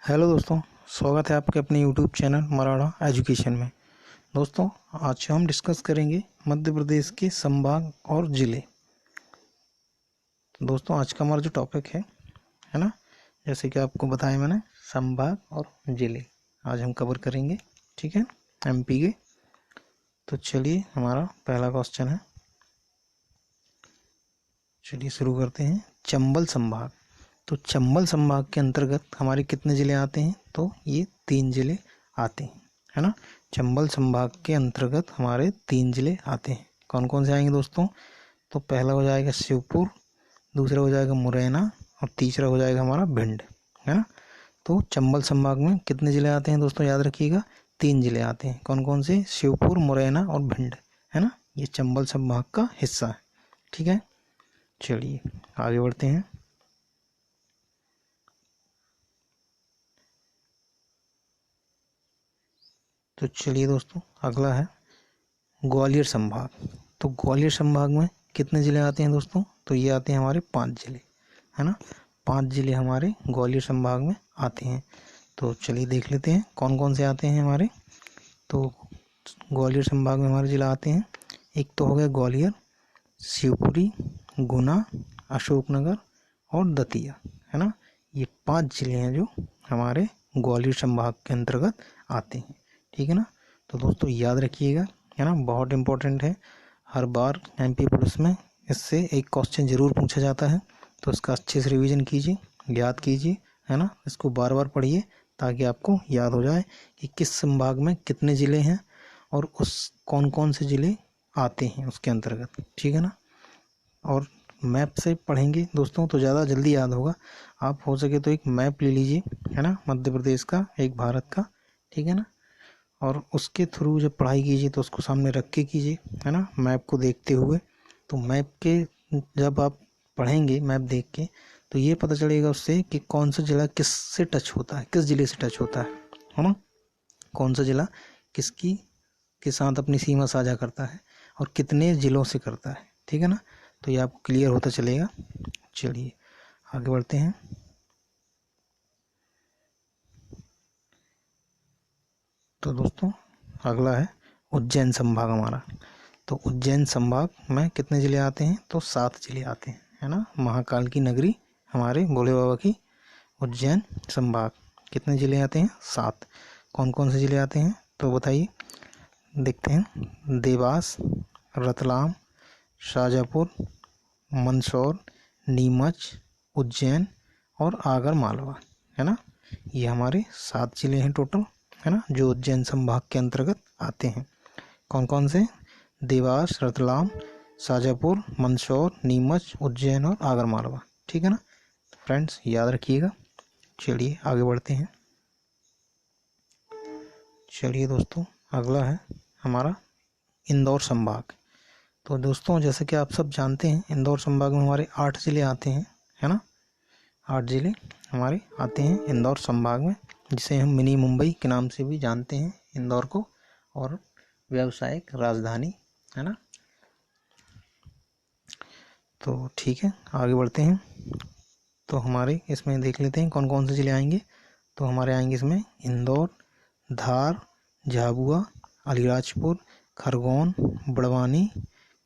Hello दोस्तों, स्वागत है आपके अपने यूट्यूब चैनल मराठा एजुकेशन में। दोस्तों, आज हम डिस्कस करेंगे मध्य प्रदेश के संभाग और ज़िले। दोस्तों, आज का हमारा जो टॉपिक है ना, जैसे कि आपको बताया मैंने, संभाग और ज़िले आज हम कवर करेंगे। ठीक है, एमपी के। तो चलिए, हमारा पहला क्वेश्चन है। चलिए शुरू करते हैं। चंबल संभाग। तो चंबल संभाग के अंतर्गत हमारे कितने ज़िले आते हैं? तो ये 3 ज़िले आते हैं, है ना। चंबल संभाग के अंतर्गत हमारे 3 ज़िले आते हैं। कौन कौन से आएंगे दोस्तों? तो पहला हो जाएगा शिवपुर, दूसरा हो जाएगा मुरैना और तीसरा हो जाएगा हमारा भिंड, है ना। तो चंबल संभाग में कितने ज़िले आते हैं दोस्तों? याद रखिएगा, 3 ज़िले आते हैं। कौन कौन से? शिवपुर, मुरैना और भिंड, है ना। ये चंबल संभाग का हिस्सा है। ठीक है, चलिए आगे बढ़ते हैं। तो चलिए दोस्तों, अगला है ग्वालियर संभाग। तो ग्वालियर संभाग में कितने ज़िले आते हैं दोस्तों? तो ये आते हैं हमारे 5 ज़िले, है ना। 5 ज़िले हमारे ग्वालियर संभाग में आते हैं। तो चलिए देख लेते हैं कौन कौन से आते हैं हमारे। तो ग्वालियर संभाग में हमारे ज़िला आते हैं। एक तो हो गया ग्वालियर, शिवपुरी, गुना, अशोकनगर और दतिया, है ना। ये 5 ज़िले हैं जो हमारे ग्वालियर संभाग के अंतर्गत आते हैं। ठीक है ना। तो दोस्तों याद रखिएगा, है ना, बहुत इम्पोर्टेंट है। हर बार एमपी पुलिस में इससे एक क्वेश्चन ज़रूर पूछा जाता है। तो इसका अच्छे से रिवीजन कीजिए, याद कीजिए, है ना। इसको बार बार पढ़िए ताकि आपको याद हो जाए कि किस संभाग में कितने ज़िले हैं और उस कौन कौन से ज़िले आते हैं उसके अंतर्गत। ठीक है ना। और मैप से पढ़ेंगे दोस्तों तो ज़्यादा जल्दी याद होगा। आप हो सके तो एक मैप ले लीजिए, है ना, मध्य प्रदेश का, एक भारत का। ठीक है ना। और उसके थ्रू जब पढ़ाई कीजिए तो उसको सामने रख के कीजिए, है ना, मैप को देखते हुए। तो मैप के जब आप पढ़ेंगे मैप देख के, तो ये पता चलेगा उससे कि कौन सा ज़िला किस से टच होता है, किस ज़िले से टच होता है ना। कौन सा ज़िला किसकी के साथ अपनी सीमा साझा करता है और कितने ज़िलों से करता है। ठीक है ना। तो ये आपको क्लियर होता चलेगा। चलिए आगे बढ़ते हैं। तो दोस्तों अगला है उज्जैन संभाग हमारा। तो उज्जैन संभाग में कितने ज़िले आते हैं? तो 7 ज़िले आते हैं, है ना। महाकाल की नगरी हमारे भोले बाबा की उज्जैन संभाग। कितने ज़िले आते हैं? 7। कौन कौन से ज़िले आते हैं तो बताइए, देखते हैं। देवास, रतलाम, शाजापुर, मंदसौर, नीमच, उज्जैन और आगर मालवा, है ना। ये हमारे 7 ज़िले हैं टोटल, है ना, जो उज्जैन संभाग के अंतर्गत आते हैं। कौन कौन से? देवास, रतलाम, शाजापुर, मंदसौर, नीमच, उज्जैन और आगर मालवा। ठीक है ना फ्रेंड्स, याद रखिएगा। चलिए आगे बढ़ते हैं। चलिए दोस्तों, अगला है हमारा इंदौर संभाग। तो दोस्तों जैसे कि आप सब जानते हैं, इंदौर संभाग में हमारे 8 ज़िले आते हैं, है ना। 8 ज़िले हमारे आते हैं इंदौर संभाग में, जिसे हम मिनी मुंबई के नाम से भी जानते हैं इंदौर को, और व्यावसायिक राजधानी, है ना। तो ठीक है, आगे बढ़ते हैं। तो हमारे इसमें देख लेते हैं कौन कौन से ज़िले आएंगे। तो हमारे आएंगे इसमें इंदौर, धार, झाबुआ, अलीराजपुर, खरगोन, बड़वानी,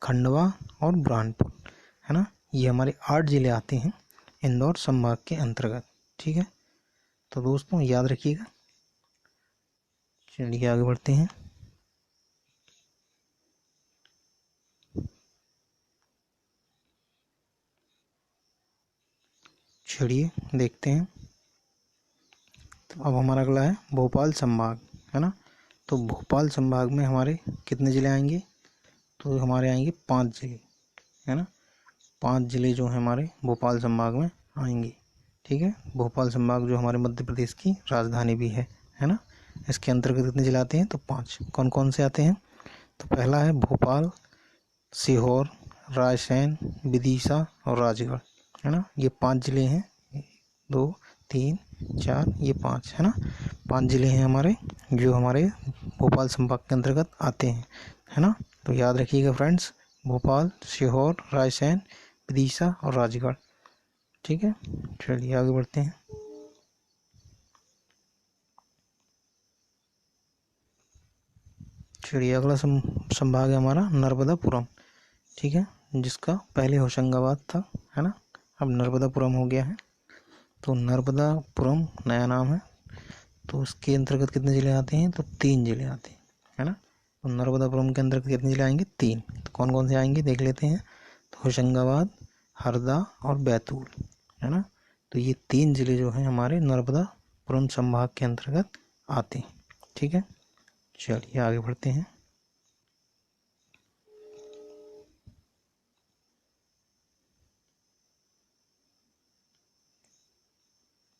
खंडवा और बुरहानपुर, है ना। ये हमारे 8 ज़िले आते हैं इंदौर संभाग के अंतर्गत। ठीक है, तो दोस्तों याद रखिएगा। चलिए आगे बढ़ते हैं। चलिए देखते हैं। तो अब हमारा अगला है भोपाल संभाग, है ना। तो भोपाल संभाग में हमारे कितने ज़िले आएंगे? तो हमारे आएंगे 5 ज़िले, है ना। 5 ज़िले जो हैं हमारे भोपाल संभाग में आएंगे। ठीक है, भोपाल संभाग जो हमारे मध्य प्रदेश की राजधानी भी है ना। इसके अंतर्गत कितने ज़िले आते हैं? तो 5। कौन कौन से आते हैं? तो पहला है भोपाल, सीहोर, रायसेन, विदिशा और राजगढ़, है ना। ये 5 ज़िले हैं। 2, 3, 4, ये 5, है ना। 5 ज़िले हैं हमारे जो हमारे भोपाल संभाग के अंतर्गत आते हैं, है ना। तो याद रखिएगा फ्रेंड्स, भोपाल, सीहोर, रायसेन, विदिशा और राजगढ़। ठीक है, चलिए आगे बढ़ते हैं। चलिए अगला संभाग है हमारा नर्मदापुरम, ठीक है, जिसका पहले होशंगाबाद था, है ना, अब नर्मदापुरम हो गया है। तो नर्मदापुरम नया नाम है। तो उसके अंतर्गत कितने ज़िले आते हैं? तो 3 ज़िले आते हैं, है ना। तो नर्मदापुरम के अंतर्गत कितने ज़िले आएंगे? 3। तो कौन कौन से आएंगे देख लेते हैं। तो होशंगाबाद, हरदा और बैतूल, है ना। तो ये 3 ज़िले जो हैं हमारे नर्मदापुरम संभाग के अंतर्गत आते हैं, ठीक है। चलिए आगे बढ़ते हैं।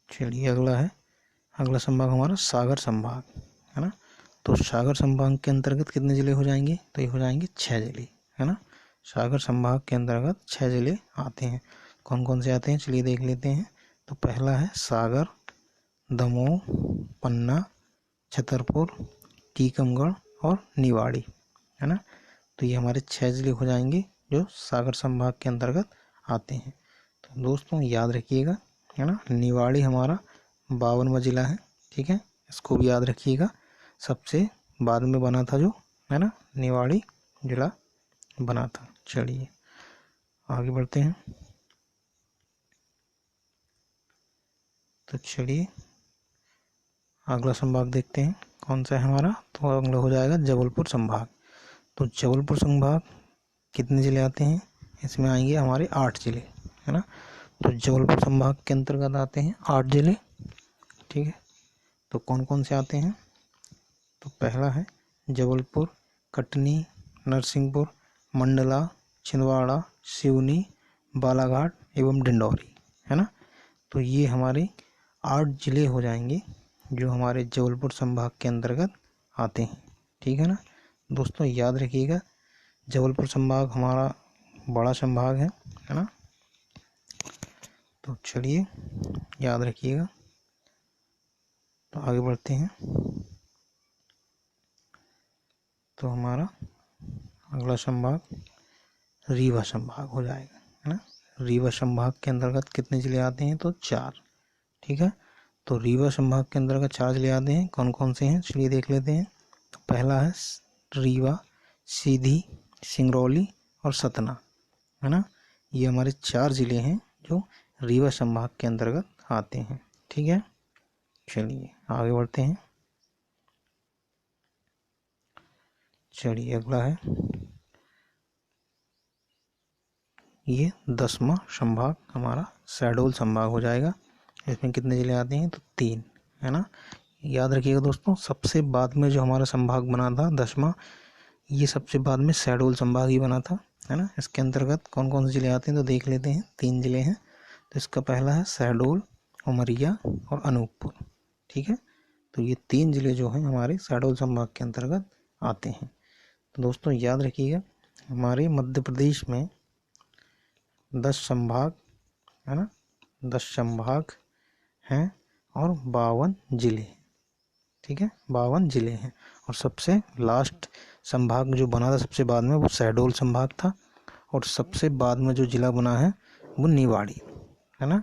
चलिए अगला संभाग हमारा सागर संभाग, है ना। तो सागर संभाग के अंतर्गत कितने ज़िले हो जाएंगे? तो ये हो जाएंगे 6 ज़िले, है ना। सागर संभाग के अंतर्गत 6 ज़िले आते हैं। कौन कौन से आते हैं चलिए देख लेते हैं। तो पहला है सागर, दमोह, पन्ना, छतरपुर, टीकमगढ़ और निवाड़ी, है ना। तो ये हमारे 6 ज़िले हो जाएंगे जो सागर संभाग के अंतर्गत आते हैं। तो दोस्तों याद रखिएगा, है ना। निवाड़ी हमारा 52वां ज़िला है, ठीक है, इसको भी याद रखिएगा। सबसे बाद में बना था जो, है ना, निवाड़ी ज़िला बना था। चलिए आगे बढ़ते हैं। तो चलिए अगला संभाग देखते हैं कौन सा है हमारा। तो अगला हो जाएगा जबलपुर संभाग। तो जबलपुर संभाग कितने ज़िले आते हैं? इसमें आएंगे हमारे 8 ज़िले, है ना। तो जबलपुर संभाग के अंतर्गत आते हैं 8 ज़िले, ठीक है। तो कौन कौन से आते हैं? तो पहला है जबलपुर, कटनी, नरसिंहपुर, मंडला, छिंदवाड़ा, सिवनी, बालाघाट एवं डिंडौरी, है ना। तो ये हमारे 8 ज़िले हो जाएंगे जो हमारे जबलपुर संभाग के अंतर्गत आते हैं, ठीक है ना। दोस्तों याद रखिएगा, जबलपुर संभाग हमारा बड़ा संभाग है ना। तो चलिए याद रखिएगा। तो आगे बढ़ते हैं। तो हमारा अगला संभाग रीवा संभाग हो जाएगा, है ना। रीवा संभाग के अंतर्गत कितने ज़िले आते हैं? तो 4, ठीक है। तो रीवा संभाग के अंतर्गत 4 ज़िले आते हैं। कौन कौन से हैं चलिए देख लेते हैं। तो पहला है रीवा, सीधी, सिंगरौली और सतना, है ना। ये हमारे 4 ज़िले हैं जो रीवा संभाग के अंतर्गत आते हैं, ठीक है। चलिए आगे बढ़ते हैं। चलिए अगला है ये 10वां संभाग हमारा शहडोल संभाग हो जाएगा। इसमें कितने ज़िले आते हैं? तो 3, है ना। याद रखिएगा दोस्तों, सबसे बाद में जो हमारा संभाग बना था 10वां, ये सबसे बाद में शहडोल संभाग ही बना था, है ना। इसके अंतर्गत कौन कौन से ज़िले आते हैं तो देख लेते हैं। 3 ज़िले हैं। तो इसका पहला है शहडोल, उमरिया और अनूपपुर, ठीक है। तो ये 3 ज़िले जो हैं हमारे शहडोल संभाग के अंतर्गत आते हैं। तो दोस्तों याद रखिएगा, हमारे मध्य प्रदेश में 10 संभाग, है ना, 10 संभाग हैं और 52 ज़िले, ठीक है, 52 ज़िले हैं। और सबसे लास्ट संभाग जो बना था सबसे बाद में वो शहडोल संभाग था। और सबसे बाद में जो ज़िला बना है वो निवाड़ी, है ना,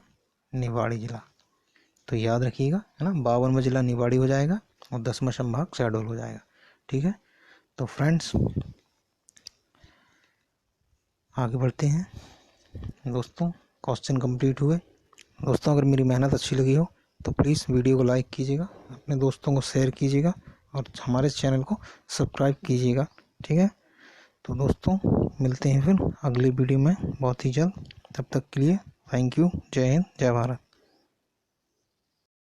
निवाड़ी ज़िला। तो याद रखिएगा, है ना, 52वां ज़िला निवाड़ी हो जाएगा और 10वां संभाग शहडोल हो जाएगा, ठीक है। तो फ्रेंड्स आगे बढ़ते हैं। दोस्तों क्वेश्चन कंप्लीट हुए। दोस्तों अगर मेरी मेहनत अच्छी लगी हो तो प्लीज़ वीडियो को लाइक कीजिएगा, अपने दोस्तों को शेयर कीजिएगा और हमारे चैनल को सब्सक्राइब कीजिएगा, ठीक है। तो दोस्तों मिलते हैं फिर अगली वीडियो में बहुत ही जल्द। तब तक के लिए थैंक यू। जय हिंद, जय भारत।